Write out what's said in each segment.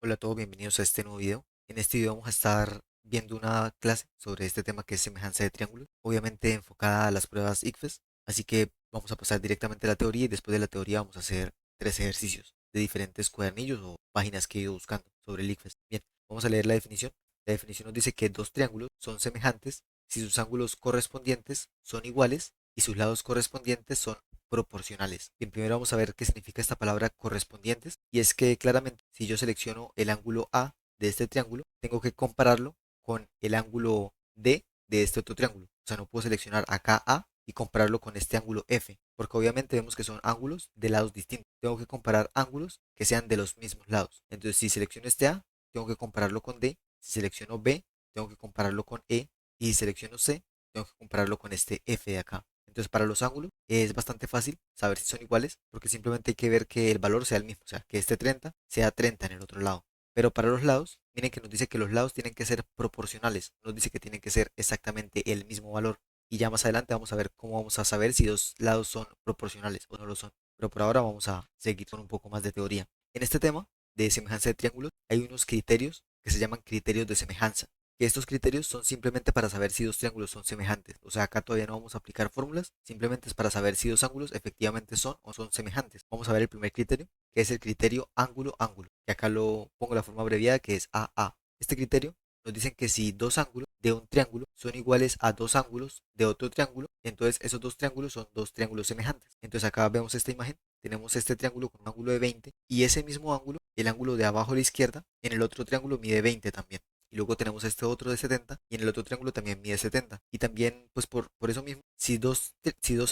Hola a todos, bienvenidos a este nuevo video. En este video vamos a estar viendo una clase sobre este tema que es semejanza de triángulos, obviamente enfocada a las pruebas ICFES, así que vamos a pasar directamente a la teoría y después de la teoría vamos a hacer tres ejercicios de diferentes cuadernillos o páginas que he ido buscando sobre el ICFES. Bien, vamos a leer la definición. La definición nos dice que dos triángulos son semejantes si sus ángulos correspondientes son iguales y sus lados correspondientes son proporcionales. Bien, primero vamos a ver qué significa esta palabra correspondientes, y es que claramente si yo selecciono el ángulo A de este triángulo, tengo que compararlo con el ángulo D de este otro triángulo. O sea, no puedo seleccionar acá A y compararlo con este ángulo F, porque obviamente vemos que son ángulos de lados distintos. Tengo que comparar ángulos que sean de los mismos lados. Entonces, si selecciono este A, tengo que compararlo con D. Si selecciono B, tengo que compararlo con E. Y si selecciono C, tengo que compararlo con este F de acá. Entonces, para los ángulos es bastante fácil saber si son iguales, porque simplemente hay que ver que el valor sea el mismo, o sea, que este 30 sea 30 en el otro lado. Pero para los lados, miren que nos dice que los lados tienen que ser proporcionales, nos dice que tienen que ser exactamente el mismo valor. Y ya más adelante vamos a ver cómo vamos a saber si dos lados son proporcionales o no lo son. Pero por ahora vamos a seguir con un poco más de teoría. En este tema de semejanza de triángulos hay unos criterios que se llaman criterios de semejanza, que estos criterios son simplemente para saber si dos triángulos son semejantes. O sea, acá todavía no vamos a aplicar fórmulas, simplemente es para saber si dos ángulos efectivamente son o son semejantes. Vamos a ver el primer criterio, que es el criterio ángulo-ángulo, que acá lo pongo la forma abreviada, que es AA. Este criterio nos dicen que si dos ángulos de un triángulo son iguales a dos ángulos de otro triángulo, entonces esos dos triángulos son dos triángulos semejantes. Entonces acá vemos esta imagen, tenemos este triángulo con un ángulo de 20 y ese mismo ángulo, el ángulo de abajo a la izquierda, en el otro triángulo mide 20 también. Y luego tenemos este otro de 70 y en el otro triángulo también mide 70. Y también, pues por eso mismo, si dos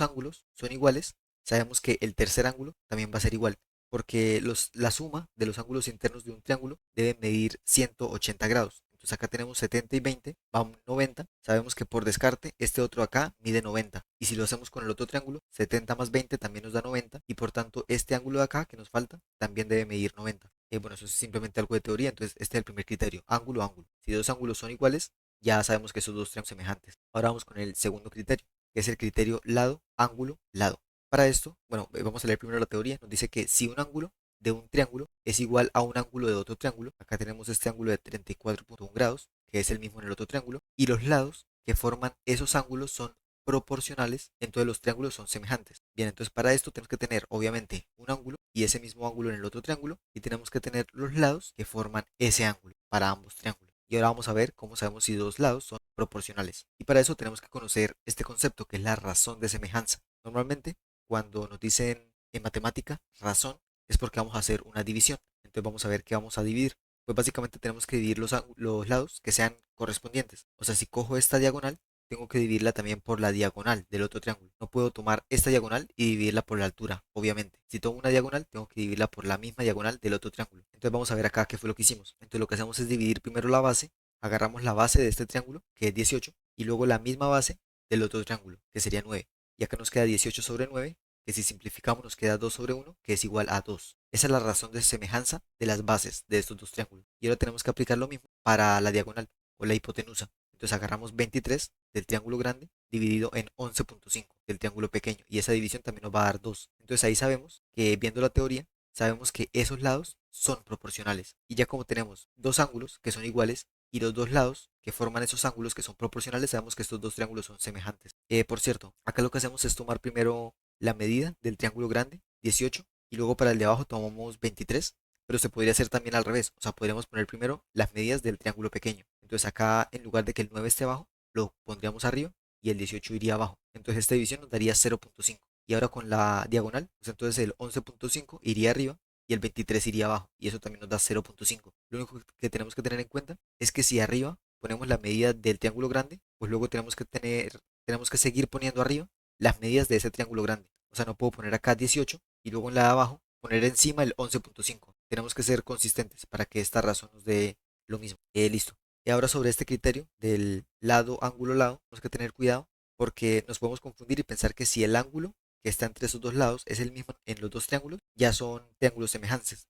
ángulos son iguales, sabemos que el tercer ángulo también va a ser igual, porque la suma de los ángulos internos de un triángulo debe medir 180 grados. Entonces acá tenemos 70 y 20, va 90. Sabemos que por descarte este otro acá mide 90. Y si lo hacemos con el otro triángulo, 70 más 20 también nos da 90. Y por tanto este ángulo de acá que nos falta también debe medir 90. Bueno, eso es simplemente algo de teoría, entonces este es el primer criterio, ángulo, ángulo. Si dos ángulos son iguales, ya sabemos que esos dos triángulos son semejantes. Ahora vamos con el segundo criterio, que es el criterio lado, ángulo, lado. Para esto, bueno, vamos a leer primero la teoría. Nos dice que si un ángulo de un triángulo es igual a un ángulo de otro triángulo, acá tenemos este ángulo de 34,1 grados, que es el mismo en el otro triángulo, y los lados que forman esos ángulos son proporcionales, entonces los triángulos son semejantes. Bien, entonces para esto tenemos que tener obviamente un ángulo y ese mismo ángulo en el otro triángulo, y tenemos que tener los lados que forman ese ángulo para ambos triángulos. Y ahora vamos a ver cómo sabemos si dos lados son proporcionales. Y para eso tenemos que conocer este concepto que es la razón de semejanza. Normalmente cuando nos dicen en matemática razón, es porque vamos a hacer una división. Entonces vamos a ver qué vamos a dividir. Pues básicamente tenemos que dividir los lados que sean correspondientes. O sea, si cojo esta diagonal, tengo que dividirla también por la diagonal del otro triángulo. No puedo tomar esta diagonal y dividirla por la altura, obviamente. Si tomo una diagonal, tengo que dividirla por la misma diagonal del otro triángulo. Entonces vamos a ver acá qué fue lo que hicimos. Entonces lo que hacemos es dividir primero la base, agarramos la base de este triángulo, que es 18, y luego la misma base del otro triángulo, que sería 9. Y acá nos queda 18 sobre 9, que si simplificamos nos queda 2 sobre 1, que es igual a 2. Esa es la razón de semejanza de las bases de estos dos triángulos. Y ahora tenemos que aplicar lo mismo para la diagonal o la hipotenusa. Entonces agarramos 23 del triángulo grande dividido en 11,5 del triángulo pequeño, y esa división también nos va a dar 2. Entonces ahí sabemos que, viendo la teoría, sabemos que esos lados son proporcionales. Y ya como tenemos dos ángulos que son iguales y los dos lados que forman esos ángulos que son proporcionales, sabemos que estos dos triángulos son semejantes. Por cierto, acá lo que hacemos es tomar primero la medida del triángulo grande, 18, y luego para el de abajo tomamos 23, pero se podría hacer también al revés. O sea, podríamos poner primero las medidas del triángulo pequeño. Entonces acá, en lugar de que el 9 esté abajo, lo pondríamos arriba y el 18 iría abajo. Entonces esta división nos daría 0,5. Y ahora con la diagonal, pues entonces el 11,5 iría arriba y el 23 iría abajo. Y eso también nos da 0,5. Lo único que tenemos que tener en cuenta es que si arriba ponemos la medida del triángulo grande, pues luego tenemos que seguir poniendo arriba las medidas de ese triángulo grande. O sea, no puedo poner acá 18 y luego en la de abajo poner encima el 11,5. Tenemos que ser consistentes para que esta razón nos dé lo mismo. Listo. Y ahora sobre este criterio del lado, ángulo, lado, tenemos que tener cuidado porque nos podemos confundir y pensar que si el ángulo que está entre esos dos lados es el mismo en los dos triángulos, ya son triángulos semejantes.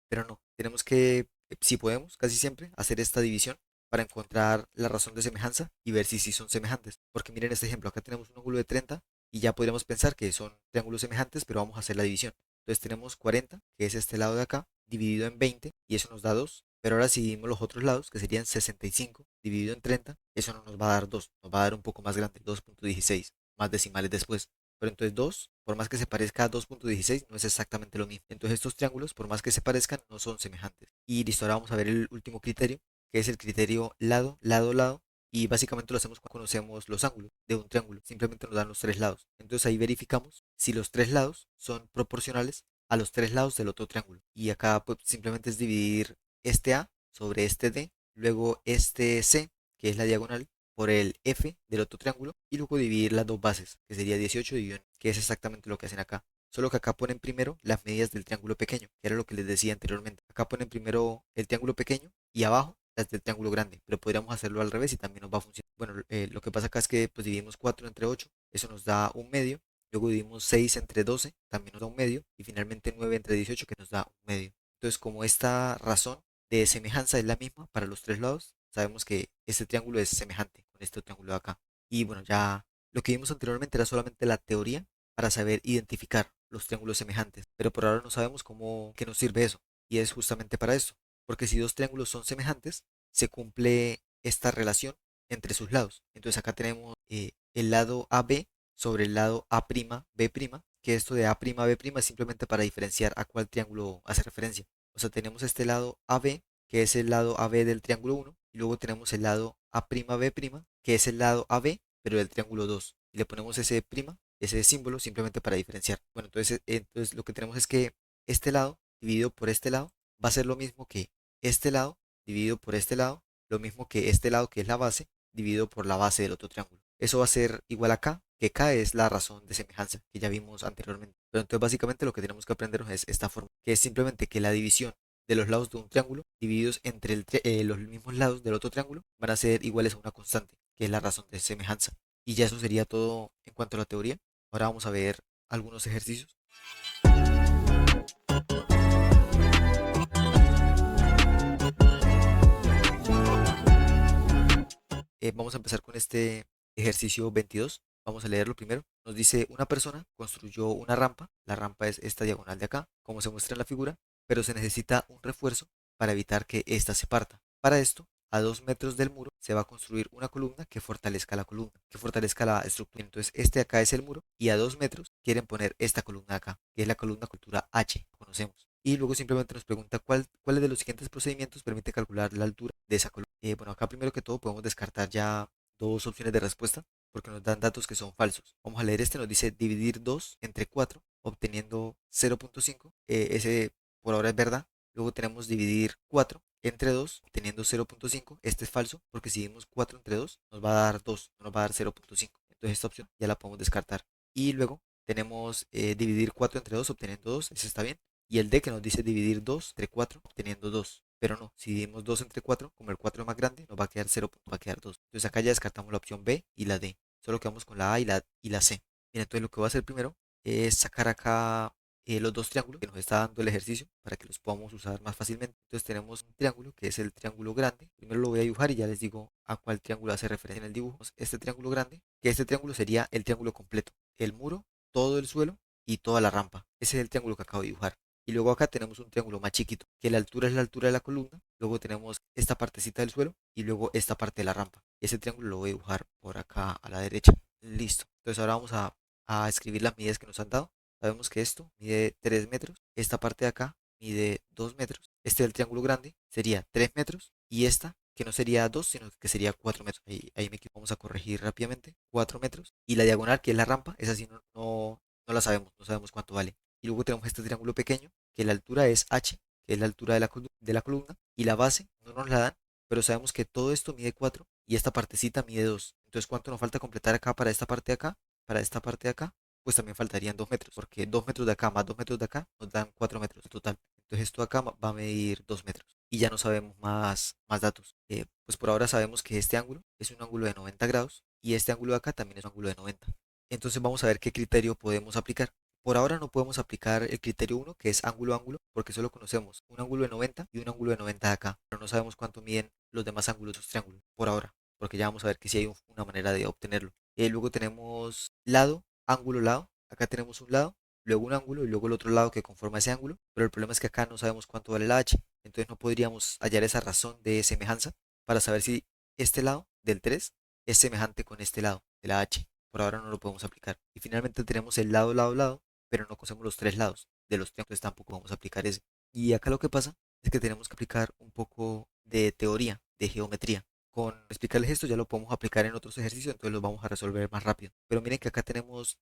Pero no, tenemos que, si podemos, casi siempre, hacer esta división para encontrar la razón de semejanza y ver si sí son semejantes. Porque miren este ejemplo, acá tenemos un ángulo de 30 y ya podríamos pensar que son triángulos semejantes, pero vamos a hacer la división. Entonces tenemos 40, que es este lado de acá, dividido en 20, y eso nos da 2. Pero ahora si dividimos los otros lados, que serían 65 dividido en 30, eso no nos va a dar 2, nos va a dar un poco más grande, 2.16, más decimales después. Pero entonces 2, por más que se parezca a 2.16, no es exactamente lo mismo. Entonces estos triángulos, por más que se parezcan, no son semejantes. Y listo, ahora vamos a ver el último criterio, que es el criterio lado, lado, lado. Y básicamente lo hacemos cuando conocemos los ángulos de un triángulo. Simplemente nos dan los tres lados. Entonces ahí verificamos si los tres lados son proporcionales a los tres lados del otro triángulo. Y acá pues simplemente es dividir este A sobre este D, luego este C, que es la diagonal, por el F del otro triángulo, y luego dividir las dos bases, que sería 18 dividido en, que es exactamente lo que hacen acá. Solo que acá ponen primero las medidas del triángulo pequeño, que era lo que les decía anteriormente. Acá ponen primero el triángulo pequeño y abajo las del triángulo grande, pero podríamos hacerlo al revés y también nos va a funcionar. Bueno, lo que pasa acá es que pues dividimos 4 entre 8, eso nos da un medio, luego dividimos 6 entre 12, también nos da un medio, y finalmente 9 entre 18, que nos da un medio. Entonces, como esta razón de semejanza es la misma para los tres lados, sabemos que este triángulo es semejante con este triángulo de acá. Y bueno, ya lo que vimos anteriormente era solamente la teoría para saber identificar los triángulos semejantes, pero por ahora no sabemos cómo, qué nos sirve eso. Y es justamente para esto, porque si dos triángulos son semejantes, se cumple esta relación entre sus lados. Entonces acá tenemos el lado AB sobre el lado A'B', que esto de A'B' es simplemente para diferenciar a cuál triángulo hace referencia. O sea, tenemos este lado AB, que es el lado AB del triángulo 1, y luego tenemos el lado A'B', que es el lado AB, pero del triángulo 2. Y le ponemos ese prima, ese símbolo, simplemente para diferenciar. Bueno, entonces lo que tenemos es que este lado dividido por este lado va a ser lo mismo que este lado dividido por este lado, lo mismo que este lado que es la base, dividido por la base del otro triángulo. Eso va a ser igual a K, que K es la razón de semejanza que ya vimos anteriormente. Pero entonces básicamente lo que tenemos que aprender es esta forma, que es simplemente que la división de los lados de un triángulo divididos entre los mismos lados del otro triángulo van a ser iguales a una constante, que es la razón de semejanza. Y ya eso sería todo en cuanto a la teoría. Ahora vamos a ver algunos ejercicios. Vamos a empezar con este ejercicio 22. Vamos a leerlo primero. Nos dice, una persona construyó una rampa. La rampa es esta diagonal de acá, como se muestra en la figura, pero se necesita un refuerzo para evitar que ésta se parta. Para esto, a 2 metros del muro se va a construir una columna que fortalezca la columna, que fortalezca la estructura. Entonces, este acá es el muro y a 2 metros quieren poner esta columna de acá, que es la columna cultura H, conocemos. Y luego simplemente nos pregunta cuál de los siguientes procedimientos permite calcular la altura de esa columna. Bueno, acá primero que todo podemos descartar ya dos opciones de respuesta porque nos dan datos que son falsos. Vamos a leer este, nos dice dividir 2 entre 4 obteniendo 0.5. Ese por ahora es verdad. Luego tenemos dividir 4 entre 2 obteniendo 0.5. Este es falso porque si dividimos 4 entre 2 nos va a dar 2, no nos va a dar 0.5. Entonces esta opción ya la podemos descartar. Y luego tenemos dividir 4 entre 2 obteniendo 2, ese está bien. Y el D que nos dice dividir 2 entre 4 obteniendo 2. Pero no, si dividimos 2 entre 4, como el 4 es más grande, nos va a quedar 0, va a quedar 2. Entonces acá ya descartamos la opción B y la D. Solo quedamos con la A y la C. Bien, entonces lo que voy a hacer primero es sacar acá los dos triángulos que nos está dando el ejercicio para que los podamos usar más fácilmente. Entonces tenemos un triángulo que es el triángulo grande. Primero lo voy a dibujar y ya les digo a cuál triángulo hace referencia en el dibujo. Este triángulo grande, que este triángulo sería el triángulo completo. El muro, todo el suelo y toda la rampa. Ese es el triángulo que acabo de dibujar. Y luego acá tenemos un triángulo más chiquito, que la altura es la altura de la columna. Luego tenemos esta partecita del suelo y luego esta parte de la rampa. Ese triángulo lo voy a dibujar por acá a la derecha. Listo. Entonces ahora vamos a escribir las medidas que nos han dado. Sabemos que esto mide 3 metros. Esta parte de acá mide 2 metros. Este del triángulo grande sería 3 metros. Y esta, que no sería 2 sino que sería 4 metros. Ahí me equivoco. Vamos a corregir rápidamente. 4 metros. Y la diagonal, que es la rampa, esa sí no la sabemos. No sabemos cuánto vale. Y luego tenemos este triángulo pequeño, que la altura es h, que es la altura de la columna, y la base no nos la dan, pero sabemos que todo esto mide 4 y esta partecita mide 2. Entonces, ¿cuánto nos falta completar acá para esta parte de acá? Para esta parte de acá, pues también faltarían 2 metros, porque 2 metros de acá más 2 metros de acá nos dan 4 metros en total. Entonces, esto acá va a medir 2 metros. Y ya no sabemos más datos. Pues por ahora sabemos que este ángulo es un ángulo de 90 grados y este ángulo de acá también es un ángulo de 90. Entonces vamos a ver qué criterio podemos aplicar. Por ahora no podemos aplicar el criterio 1, que es ángulo-ángulo, porque solo conocemos un ángulo de 90 y un ángulo de 90 de acá, pero no sabemos cuánto miden los demás ángulos de los triángulos, por ahora, porque ya vamos a ver que sí hay una manera de obtenerlo. Luego tenemos lado, ángulo, lado. Acá tenemos un lado luego un ángulo y luego el otro lado que conforma ese ángulo, pero el problema es que acá no sabemos cuánto vale la h, entonces no podríamos hallar esa razón de semejanza para saber si este lado del 3 es semejante con este lado de la h. Por ahora no lo podemos aplicar. Y finalmente tenemos el lado, lado, lado, pero no conocemos los tres lados de los triángulos, tampoco vamos a aplicar ese. Y acá lo que pasa es que tenemos que aplicar un poco de teoría, de geometría. Con explicarles esto ya lo podemos aplicar en otros ejercicios, entonces los vamos a resolver más rápido. Pero miren que acá tenemos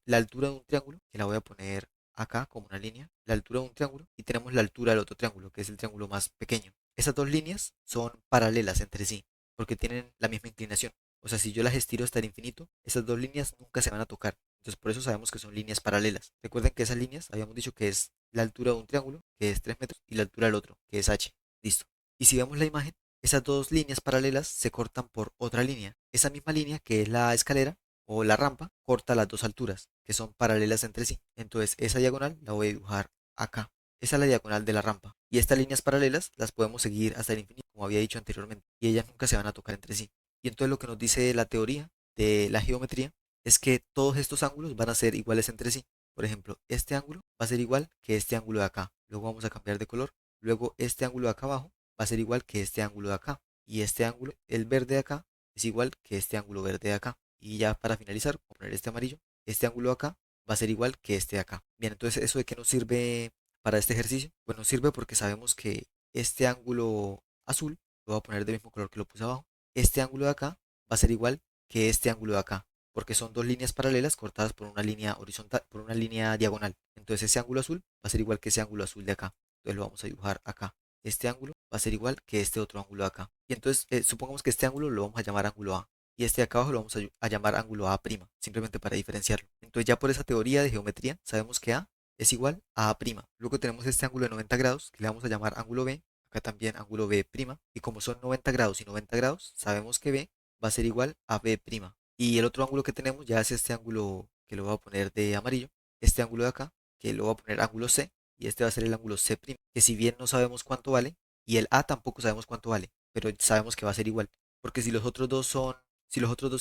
la altura de un triángulo, que la voy a poner acá como una línea, la altura de un triángulo, y tenemos la altura del otro triángulo, que es el triángulo más pequeño. Esas dos líneas son paralelas entre sí, porque tienen la misma inclinación. O sea, si yo las estiro hasta el infinito, esas dos líneas nunca se van a tocar. Entonces por eso sabemos que son líneas paralelas. Recuerden que esas líneas habíamos dicho que es la altura de un triángulo, que es 3 metros, y la altura del otro, que es h. Listo. Y si vemos la imagen, esas dos líneas paralelas se cortan por otra línea. Esa misma línea, que es la escalera o la rampa, corta las dos alturas, que son paralelas entre sí. Entonces esa diagonal la voy a dibujar acá. Esa es la diagonal de la rampa. Y estas líneas paralelas las podemos seguir hasta el infinito, como había dicho anteriormente. Y ellas nunca se van a tocar entre sí. Y entonces lo que nos dice la teoría de la geometría es que todos estos ángulos van a ser iguales entre sí. Por ejemplo, este ángulo va a ser igual que este ángulo de acá. Luego vamos a cambiar de color. Luego este ángulo de acá abajo va a ser igual que este ángulo de acá. Y este ángulo, el verde de acá, es igual que este ángulo verde de acá. Y ya para finalizar, voy a poner este amarillo. Este ángulo de acá va a ser igual que este de acá. Bien, entonces ¿eso de qué nos sirve para este ejercicio? Bueno, nos sirve porque sabemos que este ángulo azul, lo voy a poner del mismo color que lo puse abajo. Este ángulo de acá va a ser igual que este ángulo de acá, porque son dos líneas paralelas cortadas por una línea horizontal, por una línea diagonal. Entonces ese ángulo azul va a ser igual que ese ángulo azul de acá. Entonces lo vamos a dibujar acá. Este ángulo va a ser igual que este otro ángulo de acá. Y entonces supongamos que este ángulo lo vamos a llamar ángulo A. Y este de acá abajo lo vamos a llamar ángulo A', simplemente para diferenciarlo. Entonces ya por esa teoría de geometría sabemos que A es igual a A'. Luego tenemos este ángulo de 90 grados que le vamos a llamar ángulo B. Acá también ángulo B'. Y como son 90 grados y 90 grados, sabemos que B va a ser igual a B'. Y el otro ángulo que tenemos ya es este ángulo que lo voy a poner de amarillo, este ángulo de acá, que lo voy a poner ángulo C, y este va a ser el ángulo C', que si bien no sabemos cuánto vale, y el A tampoco sabemos cuánto vale, pero sabemos que va a ser igual, porque si los otros dos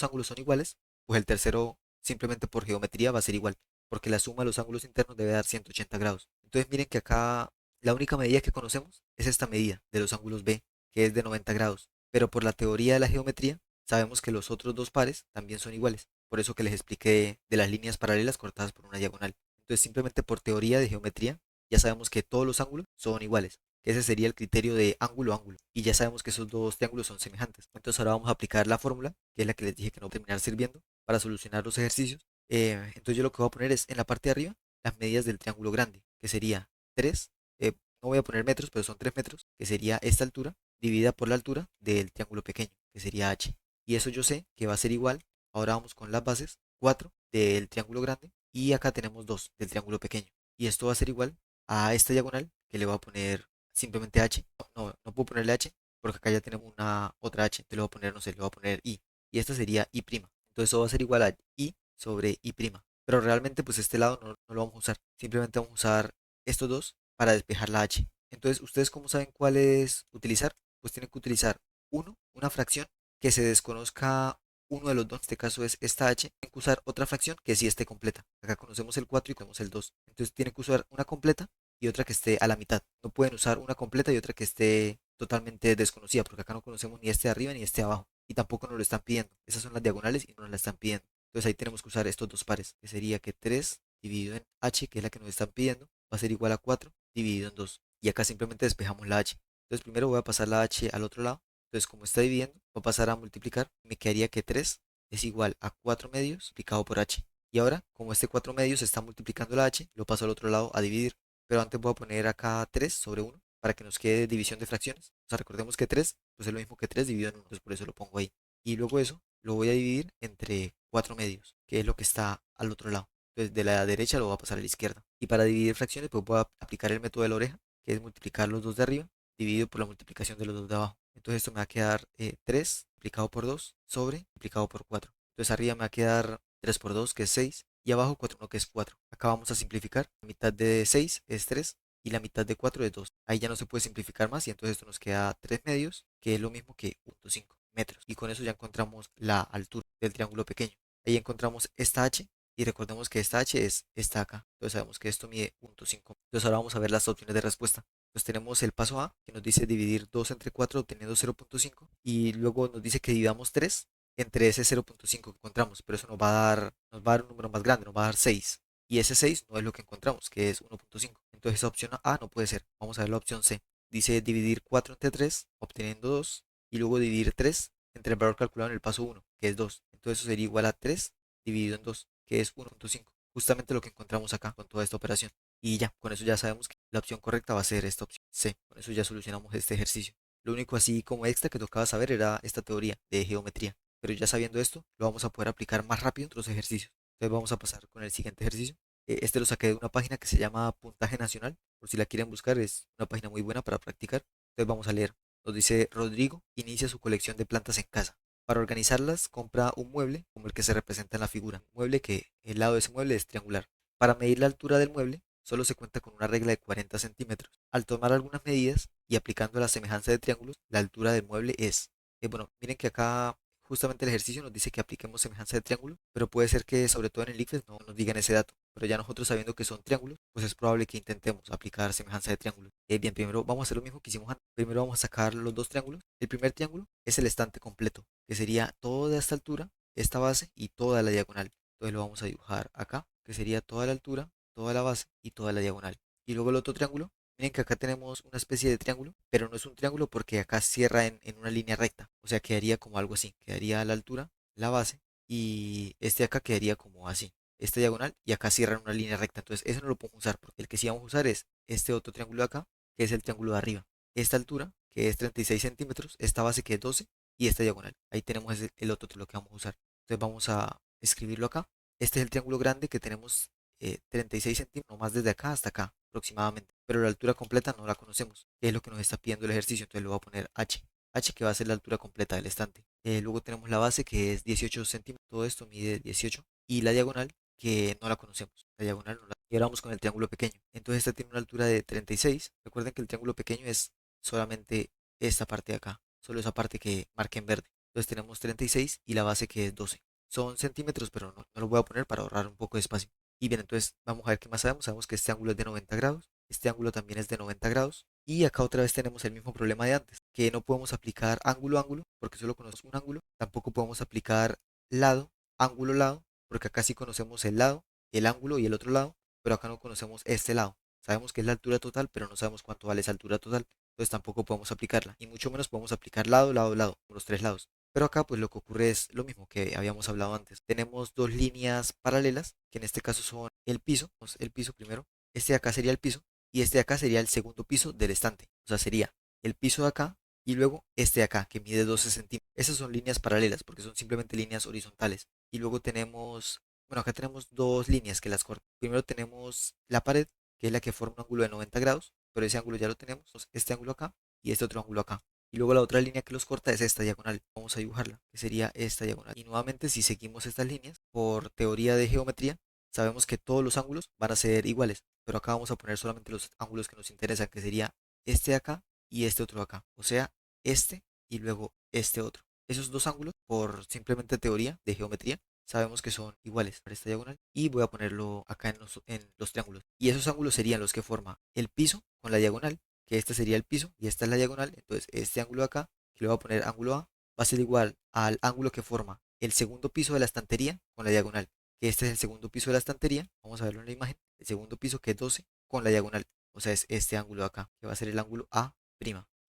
ángulos son iguales, pues el tercero simplemente por geometría va a ser igual, porque la suma de los ángulos internos debe dar 180 grados. Entonces miren que acá la única medida que conocemos es esta medida de los ángulos B, que es de 90 grados, pero por la teoría de la geometría sabemos que los otros dos pares también son iguales. Por eso que les expliqué de las líneas paralelas cortadas por una diagonal. Entonces, simplemente por teoría de geometría, ya sabemos que todos los ángulos son iguales. Que ese sería el criterio de ángulo ángulo. Y ya sabemos que esos dos triángulos son semejantes. Entonces, ahora vamos a aplicar la fórmula, que es la que les dije que no va a terminar sirviendo para solucionar los ejercicios. Entonces, yo lo que voy a poner es en la parte de arriba las medidas del triángulo grande, que sería 3. No voy a poner metros, pero son 3 metros, que sería esta altura dividida por la altura del triángulo pequeño, que sería h. Y eso yo sé que va a ser igual, ahora vamos con las bases, 4 del triángulo grande y acá tenemos 2 del triángulo pequeño. Y esto va a ser igual a esta diagonal que le voy a poner simplemente h. No puedo ponerle h porque acá ya tenemos una otra h, entonces le voy a poner, no sé, le voy a poner i. Y esta sería i'. Entonces eso va a ser igual a i sobre i'. Pero realmente pues este lado no lo vamos a usar. Simplemente vamos a usar estos dos para despejar la h. Entonces, ¿ustedes cómo saben cuál es utilizar? Pues tienen que utilizar una fracción que se desconozca uno de los dos, en este caso es esta h, tienen que usar otra fracción que sí esté completa. Acá conocemos el 4 y conocemos el 2. Entonces tienen que usar una completa y otra que esté a la mitad. No pueden usar una completa y otra que esté totalmente desconocida, porque acá no conocemos ni este de arriba ni este de abajo. Y tampoco nos lo están pidiendo. Esas son las diagonales y no nos las están pidiendo. Entonces ahí tenemos que usar estos dos pares, que sería que 3 dividido en h, que es la que nos están pidiendo, va a ser igual a 4 dividido en 2. Y acá simplemente despejamos la h. Entonces primero voy a pasar la h al otro lado. Entonces, como está dividiendo, voy a pasar a multiplicar. Me quedaría que 3 es igual a 4 medios multiplicado por h. Y ahora, como este 4 medios está multiplicando la h, lo paso al otro lado a dividir. Pero antes voy a poner acá 3 sobre 1 para que nos quede división de fracciones. O sea, recordemos que 3 pues es lo mismo que 3 dividido en 1. Entonces por eso lo pongo ahí. Y luego eso lo voy a dividir entre 4 medios, que es lo que está al otro lado. Entonces de la derecha lo voy a pasar a la izquierda. Y para dividir fracciones, pues voy a aplicar el método de la oreja, que es multiplicar los dos de arriba dividido por la multiplicación de los dos de abajo. Entonces esto me va a quedar 3 multiplicado por 2 sobre multiplicado por 4. Entonces arriba me va a quedar 3 por 2 que es 6, y abajo 4 1 que es 4. Acá vamos a simplificar. La mitad de 6 es 3 y la mitad de 4 es 2. Ahí ya no se puede simplificar más y entonces esto nos queda 3 medios, que es lo mismo que 1.5 metros. Y con eso ya encontramos la altura del triángulo pequeño. Ahí encontramos esta h, Y recordemos que esta h es esta acá. Entonces sabemos que esto mide 0.5. Entonces ahora vamos a ver las opciones de respuesta. Entonces tenemos el paso A, que nos dice dividir 2 entre 4 obteniendo 0.5. Y luego nos dice que dividamos 3 entre ese 0.5 que encontramos. Pero eso nos va a dar un número más grande, nos va a dar 6. Y ese 6 no es lo que encontramos, que es 1.5. Entonces esa opción A no puede ser. Vamos a ver la opción C. Dice dividir 4 entre 3 obteniendo 2. Y luego dividir 3 entre el valor calculado en el paso 1, que es 2. Entonces eso sería igual a 3 dividido en 2, que es 1.5. Justamente lo que encontramos acá con toda esta operación. Y ya, con eso ya sabemos que la opción correcta va a ser esta opción C. Con eso ya solucionamos este ejercicio. Lo único así como extra que tocaba saber era esta teoría de geometría. Pero ya sabiendo esto, lo vamos a poder aplicar más rápido en otros ejercicios. Entonces vamos a pasar con el siguiente ejercicio. Este lo saqué de una página que se llama Puntaje Nacional. Por si la quieren buscar, es una página muy buena para practicar. Entonces vamos a leer. Nos dice Rodrigo inicia su colección de plantas en casa. Para organizarlas, compra un mueble como el que se representa en la figura. Un mueble que el lado de ese mueble es triangular. Para medir la altura del mueble, solo se cuenta con una regla de 40 centímetros. Al tomar algunas medidas y aplicando la semejanza de triángulos, la altura del mueble es. Bueno, miren que acá justamente el ejercicio nos dice que apliquemos semejanza de triángulo, pero puede ser que sobre todo en el ICFES no nos digan ese dato. Pero ya nosotros sabiendo que son triángulos, pues es probable que intentemos aplicar semejanza de triángulo. Bien, primero vamos a hacer lo mismo que hicimos antes. Primero vamos a sacar los dos triángulos. El primer triángulo es el estante completo, que sería toda esta altura, esta base y toda la diagonal. Entonces lo vamos a dibujar acá, que sería toda la altura, toda la base y toda la diagonal. Y luego el otro triángulo, miren que acá tenemos una especie de triángulo, pero no es un triángulo porque acá cierra en una línea recta. O sea, quedaría como algo así. Quedaría la altura, la base y este acá quedaría como así. Esta diagonal y acá cierra en una línea recta. Entonces eso no lo podemos usar porque el que sí vamos a usar es este otro triángulo de acá, que es el triángulo de arriba. Esta altura, que es 36 centímetros, esta base que es 12 y esta diagonal. Ahí tenemos el otro triángulo que vamos a usar. Entonces vamos a escribirlo acá. Este es el triángulo grande que tenemos 36 centímetros, más desde acá hasta acá aproximadamente. Pero la altura completa no la conocemos, que es lo que nos está pidiendo el ejercicio. Entonces le voy a poner H. H que va a ser la altura completa del estante. Luego tenemos la base que es 18 centímetros. Todo esto mide 18. Y la diagonal que no la conocemos. La diagonal no la. Y ahora vamos con el triángulo pequeño. Entonces esta tiene una altura de 36. Recuerden que el triángulo pequeño es solamente esta parte de acá. Solo esa parte que marqué en verde. Entonces tenemos 36 y la base que es 12. Son centímetros, pero no lo voy a poner para ahorrar un poco de espacio. Y bien, entonces vamos a ver qué más sabemos. Sabemos que este ángulo es de 90 grados. Este ángulo también es de 90 grados. Y acá otra vez tenemos el mismo problema de antes, que no podemos aplicar ángulo ángulo, porque solo conocemos un ángulo. Tampoco podemos aplicar lado, ángulo lado, porque acá sí conocemos el lado, el ángulo y el otro lado, pero acá no conocemos este lado. Sabemos que es la altura total, pero no sabemos cuánto vale esa altura total. Entonces tampoco podemos aplicarla. Y mucho menos podemos aplicar lado, lado, lado, los tres lados. Pero acá pues lo que ocurre es lo mismo que habíamos hablado antes. Tenemos dos líneas paralelas, que en este caso son el piso. El piso primero. Este de acá sería el piso y este de acá sería el segundo piso del estante. O sea, sería el piso de acá y luego este de acá, que mide 12 centímetros. Esas son líneas paralelas porque son simplemente líneas horizontales. Y luego tenemos, bueno, acá tenemos dos líneas que las cortan. Primero tenemos la pared, que es la que forma un ángulo de 90 grados, pero ese ángulo ya lo tenemos. Entonces, este ángulo acá y este otro ángulo acá. Y luego la otra línea que los corta es esta diagonal. Vamos a dibujarla, que sería esta diagonal. Y nuevamente, si seguimos estas líneas, por teoría de geometría, sabemos que todos los ángulos van a ser iguales. Pero acá vamos a poner solamente los ángulos que nos interesan, que sería este de acá y este otro de acá. O sea, este y luego este otro. Esos dos ángulos, por simplemente teoría de geometría, sabemos que son iguales para esta diagonal. Y voy a ponerlo acá en los triángulos. Y esos ángulos serían los que forman el piso con la diagonal, que este sería el piso y esta es la diagonal. Entonces este ángulo de acá, que le voy a poner ángulo A, va a ser igual al ángulo que forma el segundo piso de la estantería con la diagonal, que este es el segundo piso de la estantería. Vamos a verlo en la imagen. El segundo piso que es 12 con la diagonal. O sea, es este ángulo de acá, que va a ser el ángulo A'.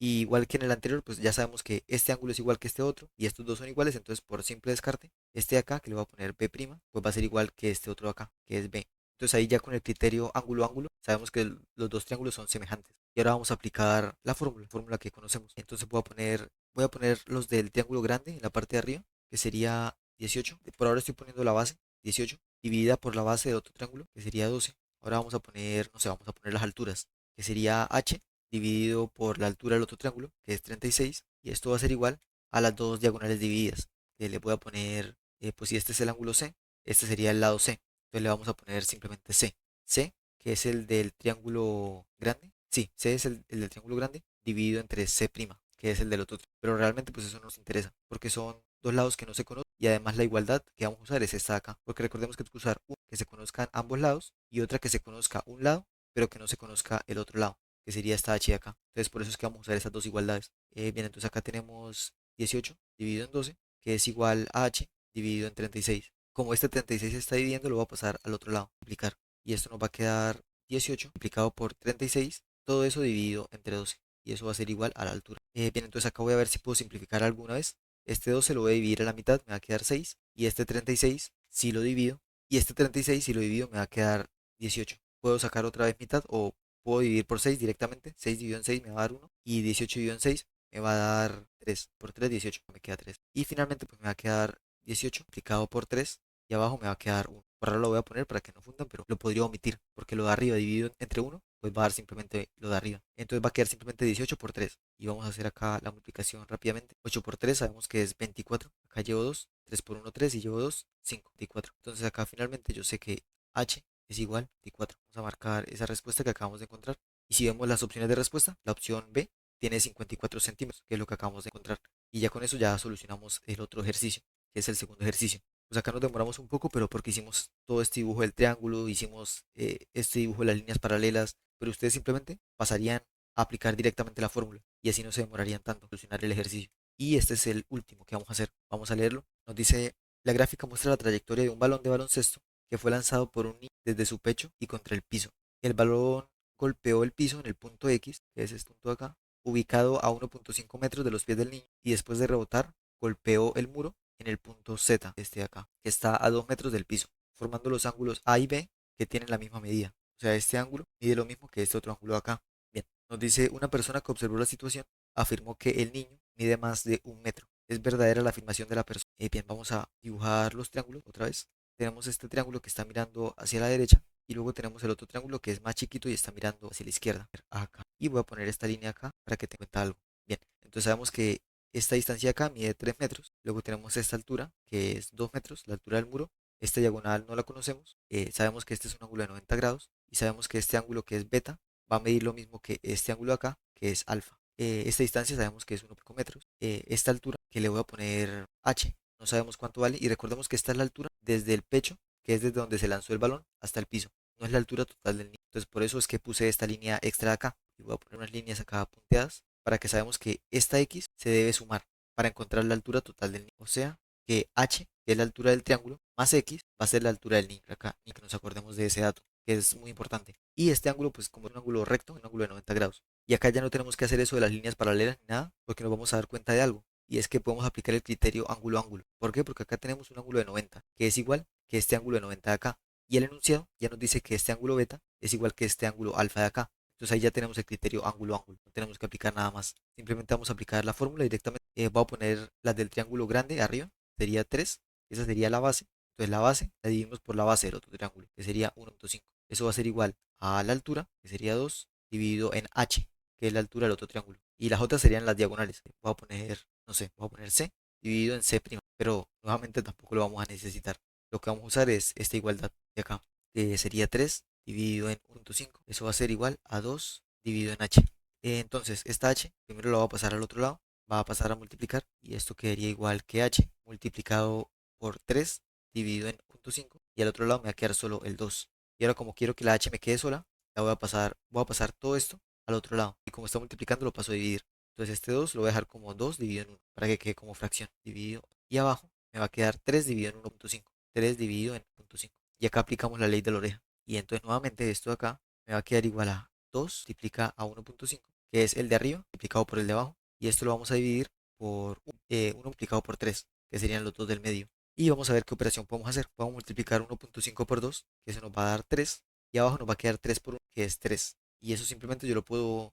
Y igual que en el anterior, pues ya sabemos que este ángulo es igual que este otro y estos dos son iguales, entonces por simple descarte, este de acá, que le voy a poner B', pues va a ser igual que este otro de acá, que es B. Entonces ahí ya con el criterio ángulo-ángulo, sabemos que los dos triángulos son semejantes. Y ahora vamos a aplicar la fórmula que conocemos. Entonces voy a poner los del triángulo grande en la parte de arriba, que sería 18. Por ahora estoy poniendo la base, 18, dividida por la base de otro triángulo, que sería 12. Ahora vamos a poner, no sé, vamos a poner las alturas, que sería h dividido por la altura del otro triángulo, que es 36, y esto va a ser igual a las dos diagonales divididas, que le voy a poner, pues si este es el ángulo C, este sería el lado C, entonces le vamos a poner simplemente C. C, que es el del triángulo grande, sí, C es el del triángulo grande, dividido entre C', que es el del otro, pero realmente pues eso no nos interesa, porque son dos lados que no se conocen, y además la igualdad que vamos a usar es esta de acá, porque recordemos que tenemos que usar una que se conozcan ambos lados y otra que se conozca un lado, pero que no se conozca el otro lado, que sería esta h de acá. Entonces por eso es que vamos a usar esas dos igualdades. Bien, entonces acá tenemos 18 dividido en 12, que es igual a h dividido en 36. Como este 36 se está dividiendo, lo voy a pasar al otro lado, multiplicar. Y esto nos va a quedar 18 multiplicado por 36, todo eso dividido entre 12. Y eso va a ser igual a la altura. Bien, entonces acá voy a ver si puedo simplificar alguna vez. Este 12 lo voy a dividir a la mitad, me va a quedar 6. Y este 36 si lo divido. Y este 36 si lo divido me va a quedar 18. Puedo sacar otra vez mitad o puedo dividir por 6 directamente. 6 dividido en 6 me va a dar 1. Y 18 dividido en 6 me va a dar 3. Por 3, 18, me queda 3. Y finalmente pues me va a quedar 18 multiplicado por 3 y abajo me va a quedar 1. Por ahora lo voy a poner para que no fundan, pero lo podría omitir, porque lo de arriba dividido entre 1, pues va a dar simplemente lo de arriba. Entonces va a quedar simplemente 18 por 3. Y vamos a hacer acá la multiplicación rápidamente. 8 por 3 sabemos que es 24. Acá llevo 2. 3 por 1, 3 y llevo 2, 5, 24. Entonces acá finalmente yo sé que h es igual a 24. Vamos a marcar esa respuesta que acabamos de encontrar. Y si vemos las opciones de respuesta, la opción B tiene 54 centímetros, que es lo que acabamos de encontrar. Y ya con eso ya solucionamos el otro ejercicio, que es el segundo ejercicio. Pues acá nos demoramos un poco, pero porque hicimos todo este dibujo del triángulo, hicimos este dibujo de las líneas paralelas, pero ustedes simplemente pasarían a aplicar directamente la fórmula y así no se demorarían tanto en solucionar el ejercicio. Y este es el último que vamos a hacer. Vamos a leerlo. Nos dice, la gráfica muestra la trayectoria de un balón de baloncesto que fue lanzado por un niño desde su pecho y contra el piso. El balón golpeó el piso en el punto X, que es este punto de acá, ubicado a 1.5 metros de los pies del niño, y después de rebotar, golpeó el muro en el punto Z, este de acá, que está a 2 metros del piso, formando los ángulos A y B que tienen la misma medida. O sea, este ángulo mide lo mismo que este otro ángulo de acá. Bien, nos dice una persona que observó la situación, afirmó que el niño mide más de 1 metro. Es verdadera la afirmación de la persona. Bien, vamos a dibujar los triángulos otra vez. Tenemos este triángulo que está mirando hacia la derecha y luego tenemos el otro triángulo que es más chiquito y está mirando hacia la izquierda, acá. Y voy a poner esta línea acá para que te cuenta algo. Bien, entonces sabemos que esta distancia acá mide 3 metros. Luego tenemos esta altura que es 2 metros, la altura del muro. Esta diagonal no la conocemos. Sabemos que este es un ángulo de 90 grados y sabemos que este ángulo que es beta va a medir lo mismo que este ángulo acá, que es alfa. Esta distancia sabemos que es 1,5 metros. Esta altura que le voy a poner h, no sabemos cuánto vale. Y recordemos que esta es la altura desde el pecho, que es desde donde se lanzó el balón, hasta el piso. No es la altura total del niño. Entonces por eso es que puse esta línea extra de acá. Y voy a poner unas líneas acá punteadas para que sabemos que esta x se debe sumar para encontrar la altura total del niño. O sea que h, que es la altura del triángulo, más x va a ser la altura del niño acá. Y que nos acordemos de ese dato, que es muy importante. Y este ángulo, pues como es un ángulo recto, un ángulo de 90 grados. Y acá ya no tenemos que hacer eso de las líneas paralelas ni nada, porque nos vamos a dar cuenta de algo. Y es que podemos aplicar el criterio ángulo-ángulo. ¿Por qué? Porque acá tenemos un ángulo de 90, que es igual que este ángulo de 90 de acá. Y el enunciado ya nos dice que este ángulo beta es igual que este ángulo alfa de acá. Entonces ahí ya tenemos el criterio ángulo-ángulo. No tenemos que aplicar nada más. Simplemente vamos a aplicar la fórmula directamente. Voy a poner las del triángulo grande arriba. Sería 3. Esa sería la base. Entonces la base la dividimos por la base del otro triángulo, que sería 1,5. Eso va a ser igual a la altura, que sería 2, dividido en h, que es la altura del otro triángulo. Y las otras serían las diagonales. Voy a poner, no sé, voy a poner c dividido en c'. Pero nuevamente tampoco lo vamos a necesitar. Lo que vamos a usar es esta igualdad de acá, que sería 3 dividido en 1,5. Eso va a ser igual a 2 dividido en h. Entonces, esta h primero la va a pasar al otro lado, va a pasar a multiplicar y esto quedaría igual que h multiplicado por 3 dividido en 0,5 y al otro lado me va a quedar solo el 2. Y ahora como quiero que la h me quede sola, la voy a pasar todo esto al otro lado y como está multiplicando lo paso a dividir. Entonces este 2 lo voy a dejar como 2 dividido en 1 para que quede como fracción dividido y abajo me va a quedar 3 dividido en 1,5. 3 dividido en 0,5. Y acá aplicamos la ley de la oreja. Y entonces nuevamente esto de acá me va a quedar igual a 2 multiplica a 1,5, que es el de arriba multiplicado por el de abajo. Y esto lo vamos a dividir por 1 multiplicado por 3, que serían los dos del medio. Y vamos a ver qué operación podemos hacer. Podemos multiplicar 1,5 por 2, que eso nos va a dar 3. Y abajo nos va a quedar 3 por 1, que es 3. Y eso simplemente yo lo puedo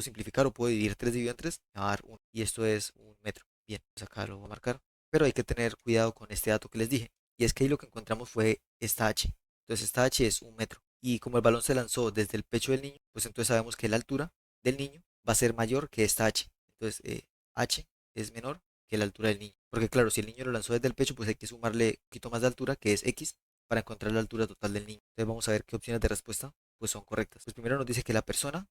simplificar o puedo dividir 3 dividido en 3, me va a dar 1. Y esto es 1 metro. Bien, pues acá lo voy a marcar. Pero hay que tener cuidado con este dato que les dije. Y es que ahí lo que encontramos fue esta h. Entonces esta h es 1 metro. Y como el balón se lanzó desde el pecho del niño, pues entonces sabemos que la altura del niño va a ser mayor que esta h. Entonces h es menor que la altura del niño. Porque claro, si el niño lo lanzó desde el pecho, pues hay que sumarle un poquito más de altura, que es x, para encontrar la altura total del niño. Entonces vamos a ver qué opciones de respuesta pues son correctas. Pues primero nos dice que la persona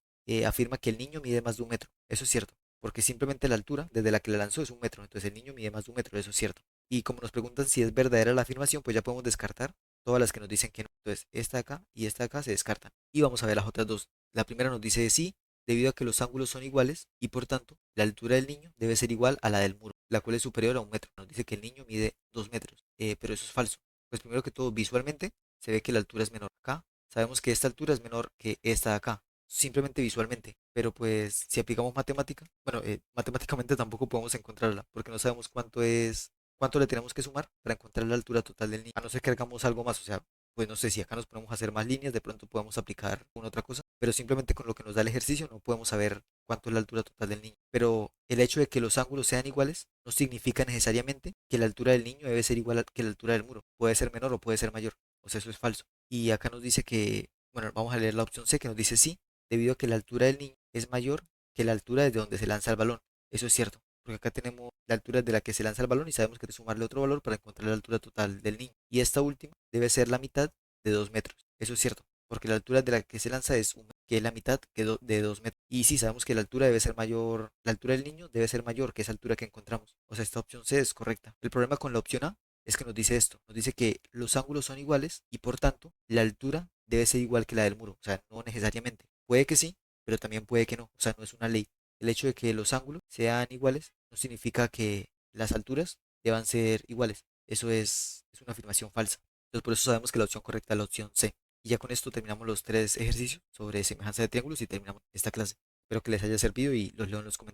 afirma que el niño mide más de 1 metro. Eso es cierto, porque simplemente la altura desde la que la lanzó es 1 metro. Entonces el niño mide más de 1 metro, eso es cierto. Y como nos preguntan si es verdadera la afirmación, pues ya podemos descartar todas las que nos dicen que no. Entonces, esta de acá y esta de acá se descartan. Y vamos a ver las otras dos. La primera nos dice sí, debido a que los ángulos son iguales y por tanto la altura del niño debe ser igual a la del muro, la cual es superior a 1 metro. Nos dice que el niño mide 2 metros, pero eso es falso. Pues primero que todo, visualmente se ve que la altura es menor acá. Sabemos que esta altura es menor que esta de acá, simplemente visualmente. Pero pues si aplicamos matemática, bueno, matemáticamente tampoco podemos encontrarla, porque no sabemos cuánto le tenemos que sumar para encontrar la altura total del niño. A no ser que hagamos algo más, o sea, pues no sé si acá nos ponemos a hacer más líneas, de pronto podemos aplicar una otra cosa, pero simplemente con lo que nos da el ejercicio no podemos saber cuánto es la altura total del niño. Pero el hecho de que los ángulos sean iguales no significa necesariamente que la altura del niño debe ser igual que la altura del muro. Puede ser menor o puede ser mayor. O sea, eso es falso. Y acá nos dice que, bueno, vamos a leer la opción C que nos dice sí, debido a que la altura del niño es mayor que la altura desde donde se lanza el balón. Eso es cierto, porque acá tenemos la altura de la que se lanza el balón y sabemos que hay que sumarle otro valor para encontrar la altura total del niño. Y esta última debe ser la mitad de 2 metros. Eso es cierto, porque la altura de la que se lanza es que es la mitad de 2 metros. Y sí, sabemos que la altura debe ser mayor, la altura del niño debe ser mayor que esa altura que encontramos. O sea, esta opción C es correcta. El problema con la opción A es que nos dice esto, nos dice que los ángulos son iguales y por tanto la altura debe ser igual que la del muro. O sea, no necesariamente. Puede que sí, pero también puede que no. O sea, no es una ley. El hecho de que los ángulos sean iguales no significa que las alturas deban ser iguales. Eso es una afirmación falsa. Entonces por eso sabemos que la opción correcta es la opción C. Y ya con esto terminamos los tres ejercicios sobre semejanza de triángulos y terminamos esta clase. Espero que les haya servido y los leo en los comentarios.